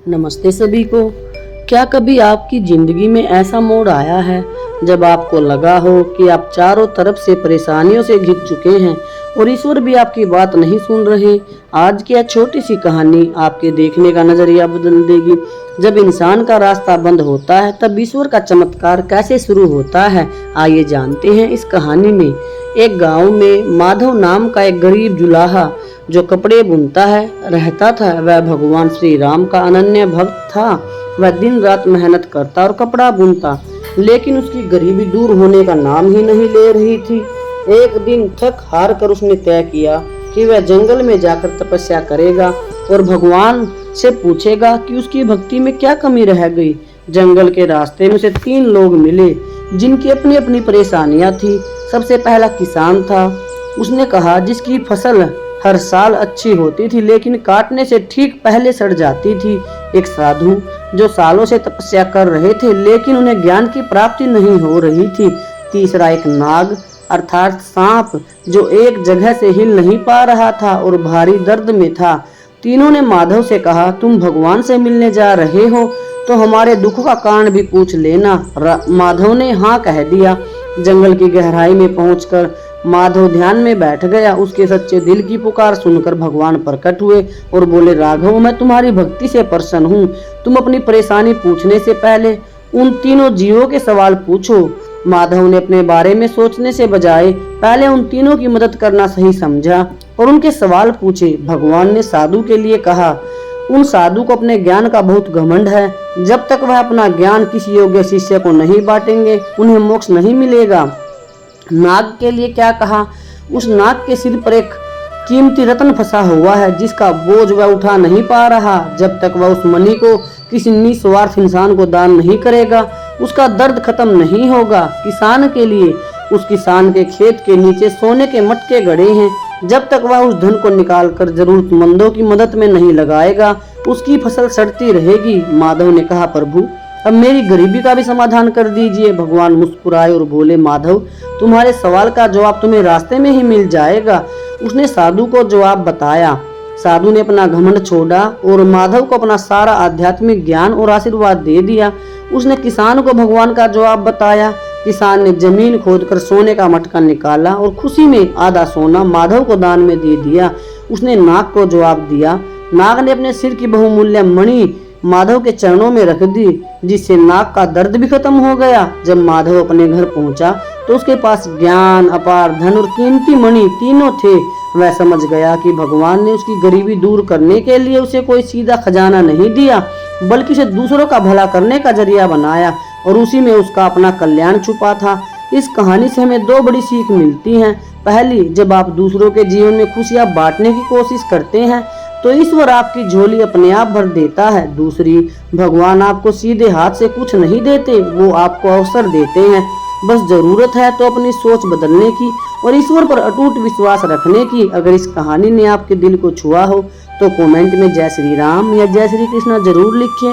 नमस्ते सभी को। क्या कभी आपकी जिंदगी में ऐसा मोड़ आया है जब आपको लगा हो कि आप चारों तरफ से परेशानियों से घिर चुके हैं और ईश्वर भी आपकी बात नहीं सुन रहे? आज की यह छोटी सी कहानी आपके देखने का नजरिया बदल देगी। जब इंसान का रास्ता बंद होता है तब ईश्वर का चमत्कार कैसे शुरू होता है, आइए जानते हैं इस कहानी में। एक गांव में माधव नाम का एक गरीब जुलाहा जो कपड़े बुनता है रहता था। वह भगवान श्री राम का अनन्य भक्त था। वह दिन रात मेहनत करता और कपड़ा बुनता, लेकिन उसकी गरीबी दूर होने का नाम ही नहीं ले रही थी। एक दिन थक हार कर उसने तय किया कि वह जंगल में जाकर तपस्या करेगा और भगवान से पूछेगा कि उसकी भक्ति में क्या कमी रह गई। जंगल के रास्ते में उसे 3 लोग मिले जिनकी अपनी अपनी परेशानियां थी। सबसे पहला किसान था। उसने कहा, जिसकी फसल हर साल अच्छी होती थी लेकिन काटने से ठीक पहले सड़ जाती थी। एक साधु जो सालों से तपस्या कर रहे थे लेकिन उन्हें ज्ञान की प्राप्ति नहीं हो रही थी। तीसरा एक नाग अर्थात सांप जो एक जगह से हिल नहीं पा रहा था और भारी दर्द में था। तीनों ने माधव से कहा, तुम भगवान से मिलने जा रहे हो तो हमारे दुख का कारण भी पूछ लेना। माधव ने हाँ कह दिया। जंगल की गहराई में पहुंचकर माधव ध्यान में बैठ गया। उसके सच्चे दिल की पुकार सुनकर भगवान प्रकट हुए और बोले, राघव, मैं तुम्हारी भक्ति से प्रसन्न हूँ। तुम अपनी परेशानी पूछने से पहले उन तीनों जीवों के सवाल पूछो। माधव ने अपने बारे में सोचने से बजाय पहले उन तीनों की मदद करना सही समझा और उनके सवाल पूछे। भगवान ने साधु के लिए कहा, उन साधु को अपने ज्ञान का बहुत घमंड है। जब तक वह अपना ज्ञान किसी योग्य शिष्य को नहीं बांटेंगे उन्हें मोक्ष नहीं मिलेगा। नाग के लिए क्या कहा, उस नाग के सिर पर एक कीमती रत्न फंसा हुआ है जिसका बोझ वह उठा नहीं पा रहा। जब तक वह उस मणि को किसी निस्वार्थ इंसान को दान नहीं करेगा उसका दर्द खत्म नहीं होगा। किसान के लिए, उस किसान के खेत के नीचे सोने के मटके गड़े हैं। जब तक वह उस धन को निकालकर जरूरतमंदों की मदद में नहीं लगाएगा उसकी फसल सड़ती रहेगी। माधव ने कहा, प्रभु, अब मेरी गरीबी का भी समाधान कर दीजिए। भगवान मुस्कुराए और बोले, माधव, तुम्हारे सवाल का जवाब तुम्हें रास्ते में ही मिल जाएगा। उसने साधु को जवाब बताया। साधु ने अपना घमंड छोड़ा और माधव को अपना सारा आध्यात्मिक ज्ञान और आशीर्वाद दे दिया। उसने किसान को भगवान का जवाब बताया। किसान ने जमीन खोदकर सोने का मटका निकाला और खुशी में आधा सोना माधव को दान में दे दिया। उसने नाग को जवाब दिया। नाग ने अपने सिर की बहुमूल्य मणि माधव के चरणों में रख दी, जिससे नाग का दर्द भी खत्म हो गया। जब माधव अपने घर पहुंचा तो उसके पास ज्ञान, अपार धन और कीमती मणि तीनों थे। वह समझ गया कि भगवान ने उसकी गरीबी दूर करने के लिए उसे कोई सीधा खजाना नहीं दिया बल्कि उसे दूसरों का भला करने का जरिया बनाया और उसी में उसका अपना कल्याण छुपा था। इस कहानी से हमें 2 बड़ी सीख मिलती हैं। पहली, जब आप दूसरों के जीवन में खुशियां बांटने की कोशिश करते हैं तो ईश्वर आपकी झोली अपने आप भर देता है। दूसरी, भगवान आपको सीधे हाथ से कुछ नहीं देते, वो आपको अवसर देते हैं। बस जरूरत है तो अपनी सोच बदलने की और ईश्वर पर अटूट विश्वास रखने की। अगर इस कहानी ने आपके दिल को छुआ हो तो कमेंट में जय श्री राम या जय श्री कृष्णा जरूर लिखें।